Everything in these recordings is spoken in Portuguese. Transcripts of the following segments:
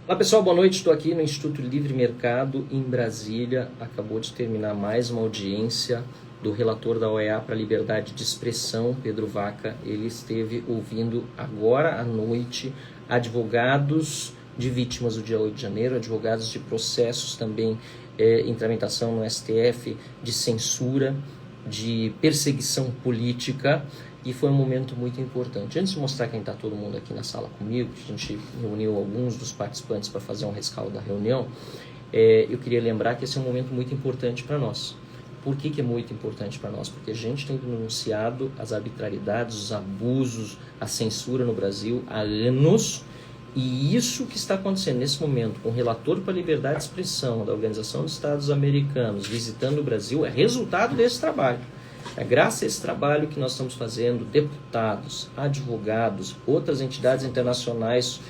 Olá pessoal, boa noite. Estou aqui no Instituto Livre Mercado em Brasília. Acabou de terminar mais uma audiência do relator da OEA para a Liberdade de Expressão, Pedro Vaca. Ele esteve ouvindo agora à noite advogados de vítimas do dia 8 de janeiro, advogados de processos também em tramitação no STF, de censura, de perseguição política. E foi um momento muito importante. Antes de mostrar quem está todo mundo aqui na sala comigo, a gente reuniu alguns dos participantes para fazer um rescaldo da reunião, eu queria lembrar que esse é um momento muito importante para nós. Por que é muito importante para nós? Porque a gente tem denunciado as arbitrariedades, os abusos, a censura no Brasil há anos, e isso que está acontecendo nesse momento, com o relator para a liberdade de expressão da Organização dos Estados Americanos visitando o Brasil, é resultado desse trabalho. É graças a esse trabalho que nós estamos fazendo, deputados, advogados, outras entidades internacionais,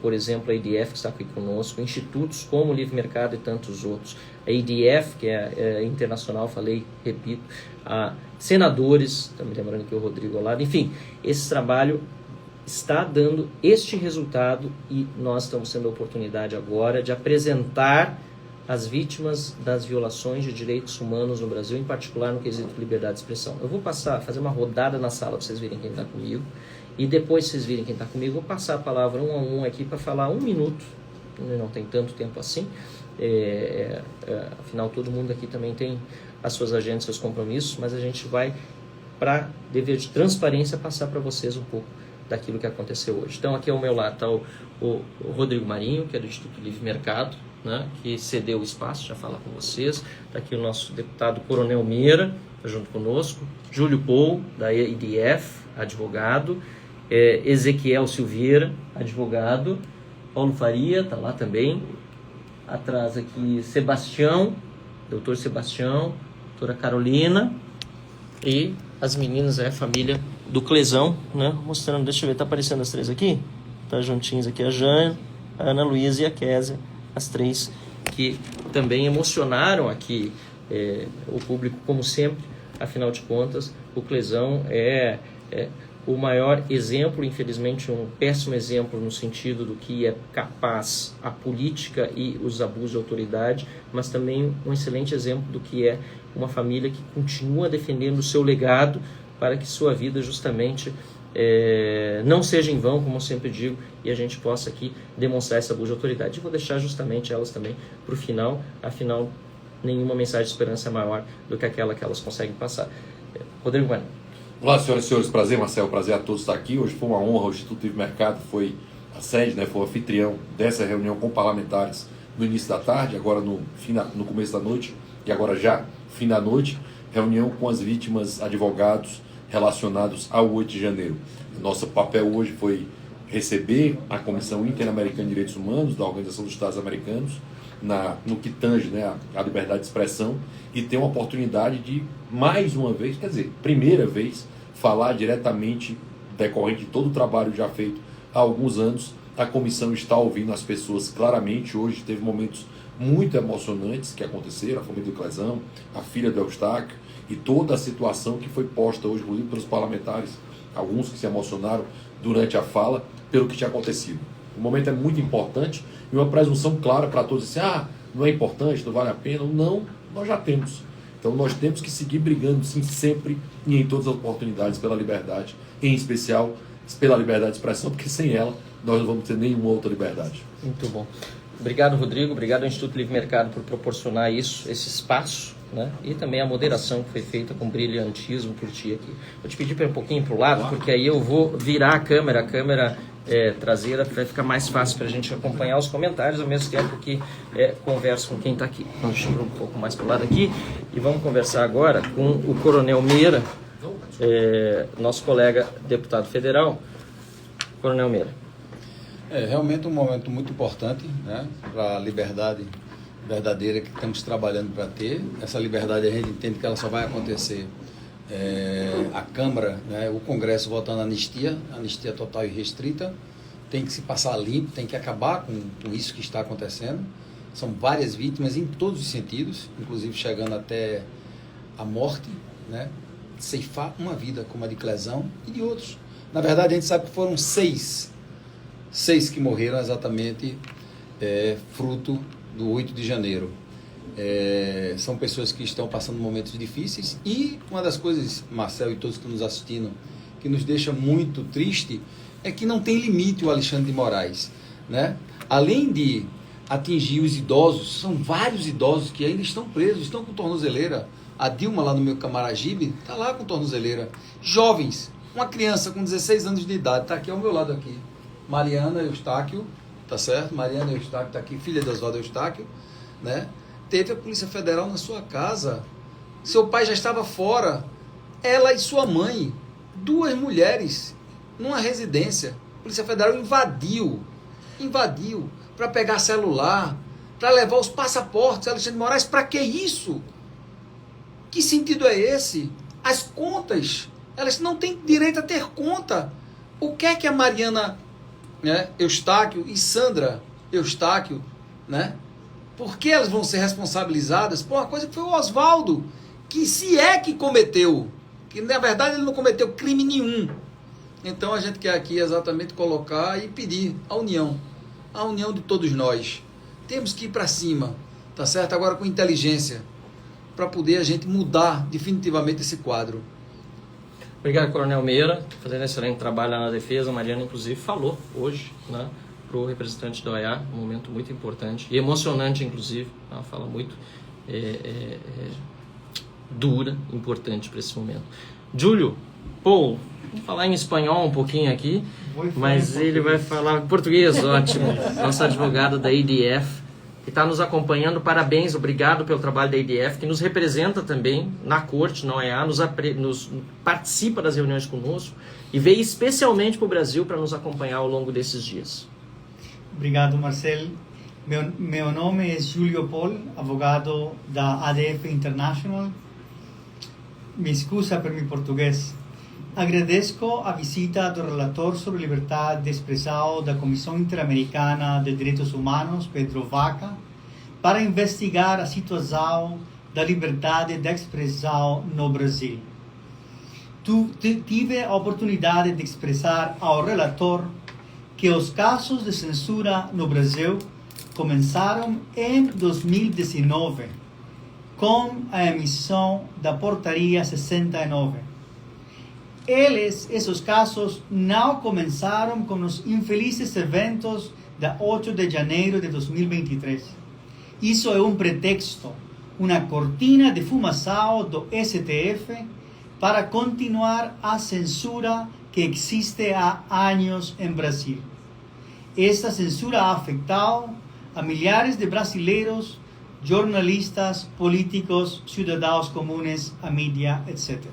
por exemplo, a IDF que está aqui conosco, institutos como o Livre Mercado e tantos outros, a IDF, que é internacional, falei, repito, senadores, estamos lembrando que o Rodrigo ao lado, enfim, esse trabalho está dando este resultado e nós estamos tendo a oportunidade agora de apresentar as vítimas das violações de direitos humanos no Brasil, em particular no quesito liberdade de expressão. Eu vou fazer uma rodada na sala para vocês verem quem está comigo, e depois que vocês virem quem está comigo, eu vou passar a palavra um a um aqui para falar 1 minuto, não tem tanto tempo assim, afinal todo mundo aqui também tem as suas agendas, seus compromissos, mas a gente vai, para dever de transparência, passar para vocês um pouco daquilo que aconteceu hoje. Então aqui ao meu lado está o Rodrigo Marinho, que é do Instituto Livre Mercado, né, que cedeu o espaço, já falar com vocês. Está aqui o nosso deputado Coronel Meira, tá junto conosco. Júlio Paul, da IDF, advogado. Ezequiel Silveira, advogado. Paulo Faria, está lá também. Atrás aqui, Sebastião, doutor Sebastião, doutora Carolina. E as meninas, a família do Clesão, né, mostrando, deixa eu ver, está aparecendo as três aqui? Tá juntinhos aqui a Jane, a Ana Luísa e a Kézia. As três que também emocionaram aqui o público, como sempre. Afinal de contas, o Clesão é o maior exemplo, infelizmente um péssimo exemplo no sentido do que é capaz a política e os abusos de autoridade, mas também um excelente exemplo do que é uma família que continua defendendo o seu legado para que sua vida justamente não seja em vão, como eu sempre digo, e a gente possa aqui demonstrar esse abuso de autoridade. E vou deixar justamente elas também para o final, afinal, nenhuma mensagem de esperança é maior do que aquela que elas conseguem passar. Rodrigo Bueno. Olá, senhoras e senhores, prazer, Marcelo, prazer a todos estar aqui. Hoje foi uma honra, o Instituto Livre Mercado foi a sede, foi o anfitrião dessa reunião com parlamentares no início da tarde, agora no começo da noite, e agora já fim da noite, reunião com as vítimas, advogados, relacionados ao 8 de janeiro. Nosso papel hoje foi receber a Comissão Interamericana de Direitos Humanos da Organização dos Estados Americanos no que tange a liberdade de expressão e ter uma oportunidade de, mais uma vez, quer dizer, primeira vez, falar diretamente, decorrente de todo o trabalho já feito há alguns anos. A comissão está ouvindo as pessoas claramente. Hoje teve momentos muito emocionantes que aconteceram, a família do Clesão, a filha do Eustáquio, e toda a situação que foi posta hoje, inclusive pelos parlamentares, alguns que se emocionaram durante a fala, pelo que tinha acontecido. O momento é muito importante e uma presunção clara para todos, assim, não é importante, não vale a pena. Não, nós já temos. Então nós temos que seguir brigando, sim, sempre e em todas as oportunidades pela liberdade, em especial pela liberdade de expressão, porque sem ela nós não vamos ter nenhuma outra liberdade. Muito bom. Obrigado, Rodrigo. Obrigado ao Instituto Livre Mercado por proporcionar isso, esse espaço, né? E também a moderação que foi feita com brilhantismo por ti aqui. Vou te pedir para um pouquinho para o lado, porque aí eu vou virar a câmera traseira, vai ficar mais fácil para a gente acompanhar os comentários ao mesmo tempo que converso com quem está aqui. Então, deixa eu ir um pouco mais para o lado aqui e vamos conversar agora com o Coronel Meira, nosso colega deputado federal. Coronel Meira. Realmente um momento muito importante, né, para a liberdade verdadeira que estamos trabalhando para ter. Essa liberdade a gente entende que ela só vai acontecer a Câmara, o Congresso votando anistia total e restrita. Tem que se passar limpo, tem que acabar com isso que está acontecendo. São várias vítimas em todos os sentidos, inclusive chegando até a morte, ceifar uma vida como a de Clesão e de outros. Na verdade, a gente sabe que foram seis que morreram exatamente fruto do 8 de janeiro. São pessoas que estão passando momentos difíceis e uma das coisas, Marcel e todos que nos assistindo, que nos deixa muito triste é que não tem limite o Alexandre de Moraes, né? Além de atingir os idosos, são vários idosos que ainda estão presos, estão com tornozeleira. A Dilma lá no meu Camaragibe está lá com tornozeleira. Jovens, uma criança com 16 anos de idade, está aqui ao meu lado aqui. Mariana Eustáquio, tá certo? Mariana Eustáquio está aqui, filha de Oswaldo Eustáquio, né? Teve a Polícia Federal na sua casa. Seu pai já estava fora. Ela e sua mãe, 2 mulheres, numa residência. A Polícia Federal invadiu para pegar celular, para levar os passaportes. Alexandre de Moraes, para que isso? Que sentido é esse? As contas, elas não têm direito a ter conta. O que é que a Mariana, né, Eustáquio e Sandra Eustáquio, né? Por que elas vão ser responsabilizadas por uma coisa que foi o Oswaldo, que se é que cometeu, que na verdade ele não cometeu crime nenhum. Então a gente quer aqui exatamente colocar e pedir a união de todos nós. Temos que ir para cima, tá certo? Agora com inteligência, para poder a gente mudar definitivamente esse quadro. Obrigado, Coronel Meira, fazendo excelente trabalho na defesa. A Mariana, inclusive, falou hoje, né, para o representante da OEA, um momento muito importante e emocionante, inclusive. Ela fala muito dura, importante para esse momento. Júlio, Paul, vou falar em espanhol um pouquinho aqui, mas ele vai falar português, ótimo. Nosso advogado da ADF, que está nos acompanhando. Parabéns, obrigado pelo trabalho da ADF, que nos representa também na corte, na OEA, participa das reuniões conosco e veio especialmente para o Brasil para nos acompanhar ao longo desses dias. Obrigado, Marcel. Meu nome é Júlio Paul, advogado da ADF International. Me excusa por meu português. Agradeço a visita do relator sobre liberdade de expressão da Comissão Interamericana de Direitos Humanos, Pedro Vaca, para investigar a situação da liberdade de expressão no Brasil. Tive a oportunidade de expressar ao relator que os casos de censura no Brasil começaram em 2019, com a emissão da Portaria 69. Esses casos não começaram com os infelizes eventos de 8 de janeiro de 2023. Isso é um pretexto, uma cortina de fumaça do STF para continuar a censura que existe há anos em Brasil. Esta censura afetou a milhares de brasileiros, jornalistas, políticos, cidadãos comuns, a mídia, etc.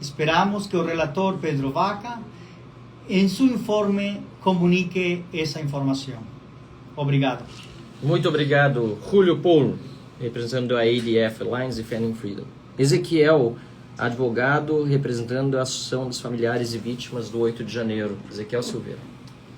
Esperamos que o relator Pedro Vaca, em seu informe, comunique essa informação. Obrigado. Muito obrigado, Júlio Paul, representando a ADF, Alliance Defending Freedom. Ezequiel, advogado, representando a Associação dos Familiares e Vítimas do 8 de janeiro. Ezequiel Silveira.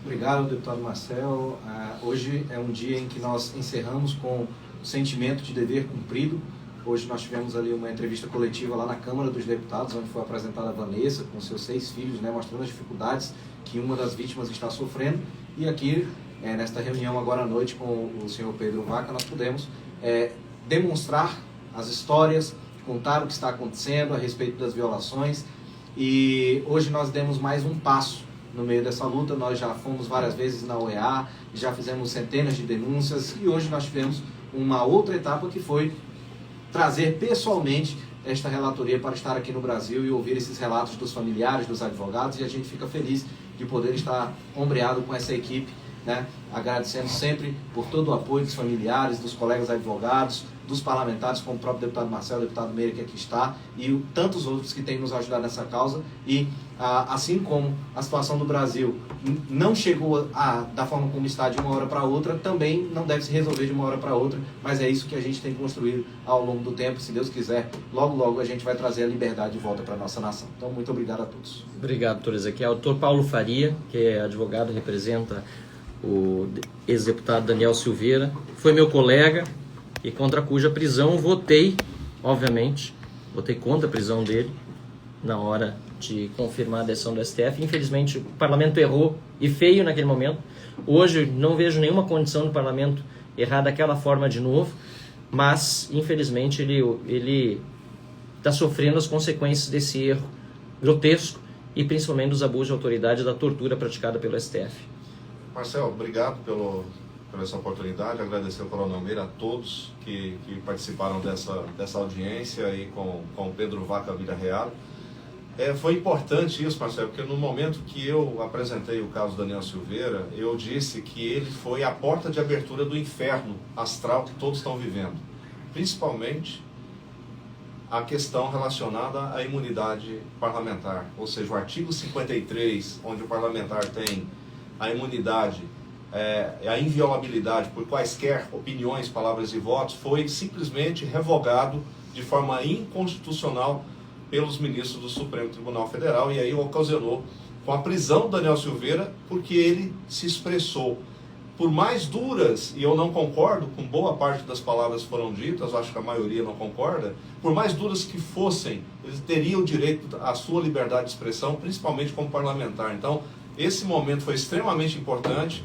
Obrigado, deputado Marcel. Hoje é um dia em que nós encerramos com o sentimento de dever cumprido. Hoje nós tivemos ali uma entrevista coletiva lá na Câmara dos Deputados, onde foi apresentada a Vanessa com seus 6 filhos, né, mostrando as dificuldades que uma das vítimas está sofrendo. E aqui, nesta reunião agora à noite com o senhor Pedro Vaca, nós pudemos demonstrar as histórias, contar o que está acontecendo a respeito das violações. E hoje nós demos mais um passo no meio dessa luta. Nós já fomos várias vezes na OEA, já fizemos centenas de denúncias e hoje nós tivemos uma outra etapa que foi trazer pessoalmente esta relatoria para estar aqui no Brasil e ouvir esses relatos dos familiares, dos advogados, e a gente fica feliz de poder estar ombreado com essa equipe, né? Agradecendo sempre por todo o apoio dos familiares, dos colegas advogados, dos parlamentares, como o próprio deputado Marcel, o deputado Meira, que aqui está, e tantos outros que têm nos ajudado nessa causa. E assim como a situação do Brasil não chegou da forma como está de uma hora para outra, também não deve se resolver de uma hora para outra, mas é isso que a gente tem construído ao longo do tempo. Se Deus quiser, logo logo a gente vai trazer a liberdade de volta para a nossa nação. Então, muito obrigado a todos. Obrigado, doutor Ezequiel. Doutor Paulo Faria, que é advogado, representa o ex-deputado Daniel Silveira, foi meu colega e contra cuja prisão votei, obviamente, votei contra a prisão dele na hora de confirmar a decisão do STF. Infelizmente, o parlamento errou, e feio naquele momento, Hoje não vejo nenhuma condição do parlamento errar daquela forma de novo, mas infelizmente ele está sofrendo as consequências desse erro grotesco e principalmente dos abusos de autoridade e da tortura praticada pelo STF. Marcel, obrigado por essa oportunidade, agradecer ao Coronel Meira, a todos que participaram dessa audiência aí com o Pedro Vaca Villarreal. Foi importante isso, Marcelo, porque no momento que eu apresentei o caso Daniel Silveira, eu disse que ele foi a porta de abertura do inferno astral que todos estão vivendo, principalmente a questão relacionada à imunidade parlamentar, ou seja, o artigo 53, onde o parlamentar tem a imunidade, a inviolabilidade por quaisquer opiniões, palavras e votos, foi simplesmente revogado de forma inconstitucional pelos ministros do Supremo Tribunal Federal, e aí ocasionou com a prisão do Daniel Silveira, porque ele se expressou. Por mais duras, e eu não concordo com boa parte das palavras que foram ditas, acho que a maioria não concorda, por mais duras que fossem, eles teriam o direito à sua liberdade de expressão, principalmente como parlamentar. Então, esse momento foi extremamente importante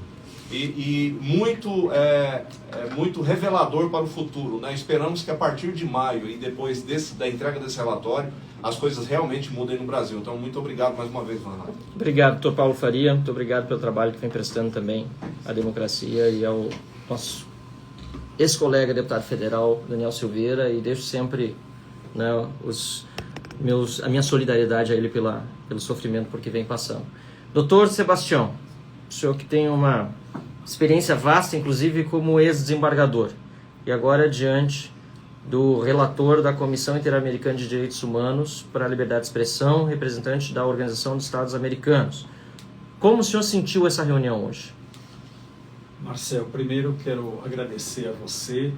e muito revelador para o futuro, né? Esperamos que a partir de maio e depois da entrega desse relatório, as coisas realmente mudem no Brasil. Então, muito obrigado mais uma vez, Renato. Obrigado, doutor Paulo Faria. Muito obrigado pelo trabalho que vem prestando também à democracia e ao nosso ex-colega deputado federal, Daniel Silveira, e deixo sempre, né, a minha solidariedade a ele pelo sofrimento por que vem passando. Doutor Sebastião, o senhor que tem uma experiência vasta, inclusive como ex-desembargador, e agora diante do relator da Comissão Interamericana de Direitos Humanos para a Liberdade de Expressão, representante da Organização dos Estados Americanos. Como o senhor sentiu essa reunião hoje? Marcel, primeiro quero agradecer a você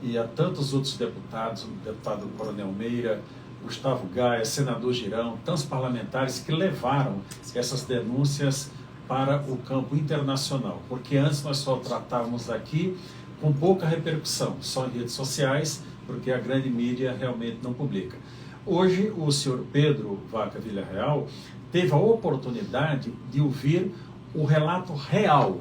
e a tantos outros deputados, o deputado Coronel Meira, Gustavo Gaia, senador Girão, tantos parlamentares que levaram essas denúncias para o campo internacional, porque antes nós só tratávamos aqui com pouca repercussão, só em redes sociais, porque a grande mídia realmente não publica. Hoje, o senhor Pedro Vaca Villarreal teve a oportunidade de ouvir o relato real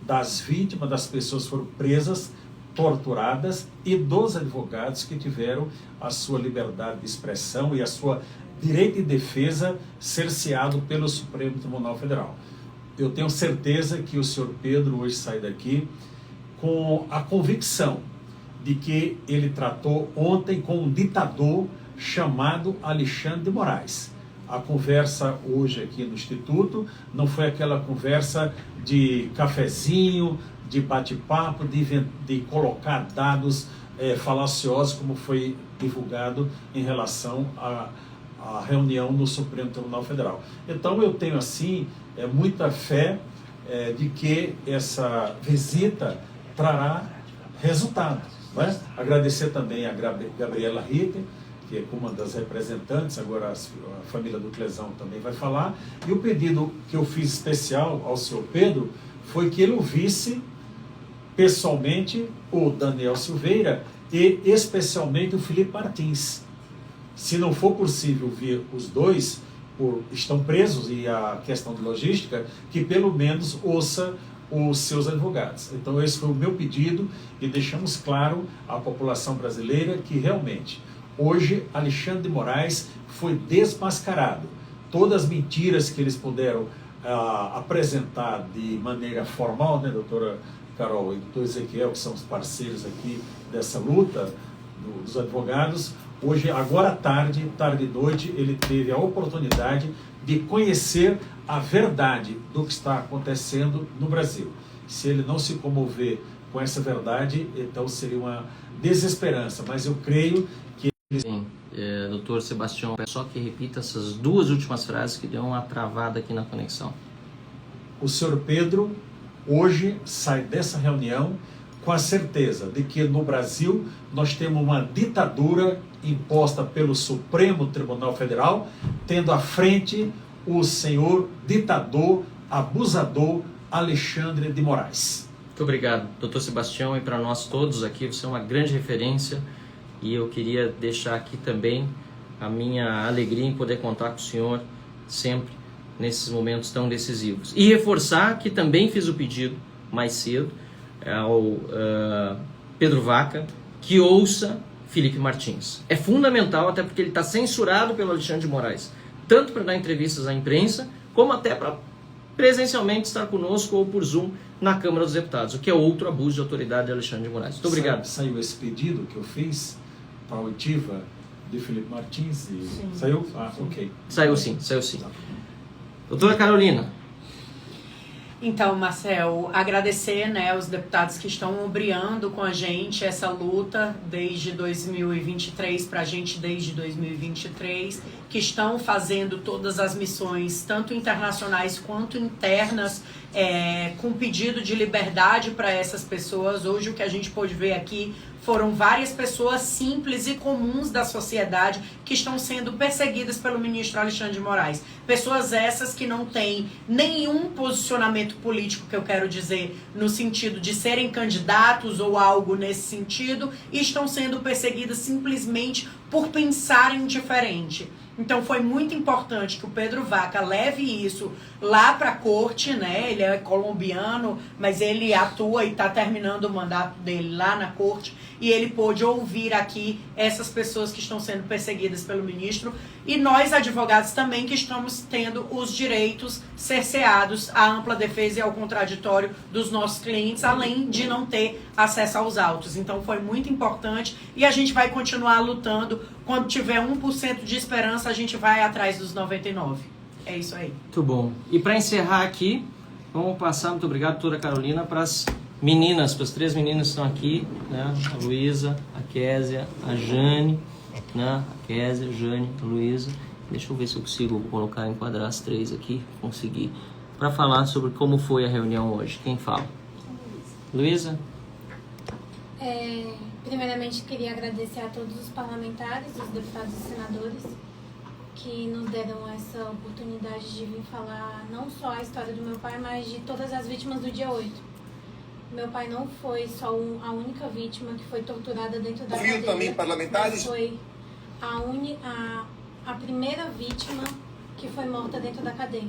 das vítimas, das pessoas que foram presas, torturadas, e dos advogados que tiveram a sua liberdade de expressão e a sua direito de defesa cerceado pelo Supremo Tribunal Federal. Eu tenho certeza que o senhor Pedro hoje sai daqui com a convicção de que ele tratou ontem com um ditador chamado Alexandre de Moraes. A conversa hoje aqui no Instituto não foi aquela conversa de cafezinho, de bate-papo, de colocar dados falaciosos, como foi divulgado em relação à reunião no Supremo Tribunal Federal. Então eu tenho assim muita fé de que essa visita trará resultado. Né? Agradecer também a Gabriela Ritter, que é uma das representantes, agora a família do Clesão também vai falar, e o pedido que eu fiz especial ao senhor Pedro foi que ele ouvisse pessoalmente o Daniel Silveira e especialmente o Felipe Martins. Se não for possível ouvir os dois, estão presos e a questão de logística, que pelo menos ouça os seus advogados. Então esse foi o meu pedido e deixamos claro à população brasileira que realmente hoje Alexandre de Moraes foi desmascarado. Todas as mentiras que eles puderam apresentar de maneira formal, né, doutora Carol e doutor Ezequiel, que são os parceiros aqui dessa luta dos advogados, hoje, agora à tarde e noite, ele teve a oportunidade de conhecer a verdade do que está acontecendo no Brasil. Se ele não se comover com essa verdade, então seria uma desesperança, mas eu creio que... Sim, doutor Sebastião, só que repita essas duas últimas frases que deu uma travada aqui na conexão. O senhor Pedro hoje sai dessa reunião com a certeza de que no Brasil nós temos uma ditadura imposta pelo Supremo Tribunal Federal, tendo à frente o senhor ditador, abusador Alexandre de Moraes. Muito obrigado, doutor Sebastião, e para nós todos aqui, você é uma grande referência, e eu queria deixar aqui também a minha alegria em poder contar com o senhor sempre nesses momentos tão decisivos. E reforçar que também fiz o pedido mais cedo ao Pedro Vaca que ouça Felipe Martins. É fundamental, até porque ele está censurado pelo Alexandre de Moraes, tanto para dar entrevistas à imprensa, como até para presencialmente estar conosco ou por Zoom na Câmara dos Deputados, o que é outro abuso de autoridade de Alexandre de Moraes. Muito obrigado. Saiu esse pedido que eu fiz para a oitiva de Felipe Martins e Sim. saiu? Ah, ok. Saiu sim. Doutora Carolina. Então, Marcel, agradecer, né, os deputados que estão ombreando com a gente essa luta desde 2023, para a gente desde 2023, que estão fazendo todas as missões, tanto internacionais quanto internas, com pedido de liberdade para essas pessoas. Hoje o que a gente pôde ver aqui foram várias pessoas simples e comuns da sociedade que estão sendo perseguidas pelo ministro Alexandre de Moraes. Pessoas essas que não têm nenhum posicionamento político, que eu quero dizer, no sentido de serem candidatos ou algo nesse sentido, e estão sendo perseguidas simplesmente por pensarem diferente. Então foi muito importante que o Pedro Vaca leve isso lá para a corte, né? Ele é colombiano, mas ele atua e está terminando o mandato dele lá na corte, e ele pôde ouvir aqui essas pessoas que estão sendo perseguidas pelo ministro, e nós advogados também que estamos tendo os direitos cerceados à ampla defesa e ao contraditório dos nossos clientes, além de não ter acesso aos autos. Então foi muito importante, e a gente vai continuar lutando. Quando tiver 1% de esperança, a gente vai atrás dos 99. É isso aí. Muito bom. E para encerrar aqui, vamos passar, muito obrigado, doutora Carolina, para as meninas, para as 3 meninas que estão aqui, né? A Luísa, a Késia, a Jane, né? A Késia, a Jane, a Luísa. Deixa eu ver se eu consigo colocar, enquadrar as 3 aqui, consegui, para falar sobre como foi a reunião hoje. Quem fala? Luísa? Primeiramente, queria agradecer a todos os parlamentares, os deputados e senadores, que nos deram essa oportunidade de vir falar não só a história do meu pai, mas de todas as vítimas do dia 8. Meu pai não foi só a única vítima que foi torturada dentro da cadeia. Também parlamentares? Mas foi a primeira vítima que foi morta dentro da cadeia.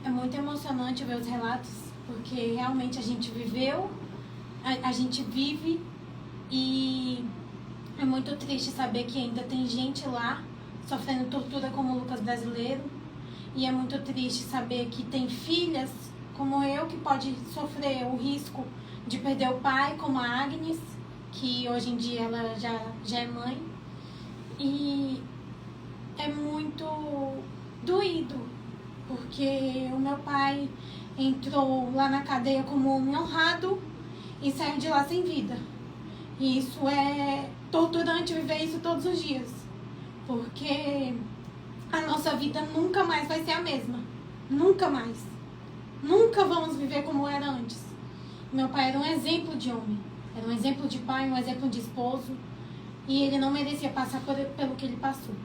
É muito emocionante ver os relatos, porque realmente a gente viveu, a gente vive, e é muito triste saber que ainda tem gente lá sofrendo tortura como o Lucas Brasileiro, e é muito triste saber que tem filhas como eu que pode sofrer o risco de perder o pai, como a Agnes, que hoje em dia ela já é mãe, e é muito doído, porque o meu pai entrou lá na cadeia como um honrado e saiu de lá sem vida. E isso é torturante, viver isso todos os dias, porque a nossa vida nunca mais vai ser a mesma. Nunca mais. Nunca vamos viver como era antes. Meu pai era um exemplo de homem, era um exemplo de pai, um exemplo de esposo, e ele não merecia passar pelo que ele passou.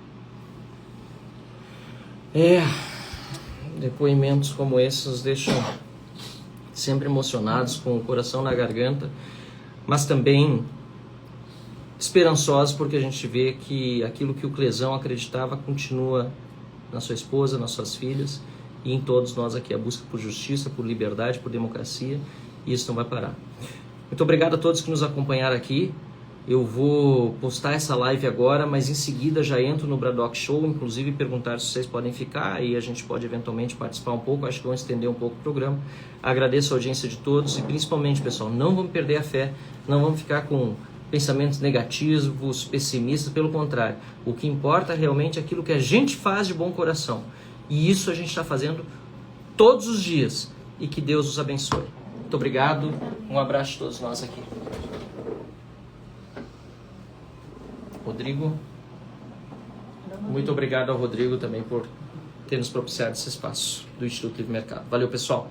Depoimentos como esses nos deixam sempre emocionados, com o coração na garganta, mas também esperançosos, porque a gente vê que aquilo que o Clesão acreditava continua na sua esposa, nas suas filhas e em todos nós aqui, a busca por justiça, por liberdade, por democracia, e isso não vai parar. Muito obrigado a todos que nos acompanharam aqui. Eu vou postar essa live agora, mas em seguida já entro no Braddock Show, inclusive perguntar se vocês podem ficar, e a gente pode eventualmente participar um pouco, acho que vão estender um pouco o programa. Agradeço a audiência de todos e principalmente, pessoal, não vamos perder a fé, não vamos ficar com pensamentos negativos, pessimistas, pelo contrário. O que importa realmente é aquilo que a gente faz de bom coração, e isso a gente está fazendo todos os dias, e que Deus os abençoe. Muito obrigado, um abraço de todos nós aqui. Rodrigo, muito obrigado ao Rodrigo também por ter nos propiciado esse espaço do Instituto Livre Mercado. Valeu, pessoal!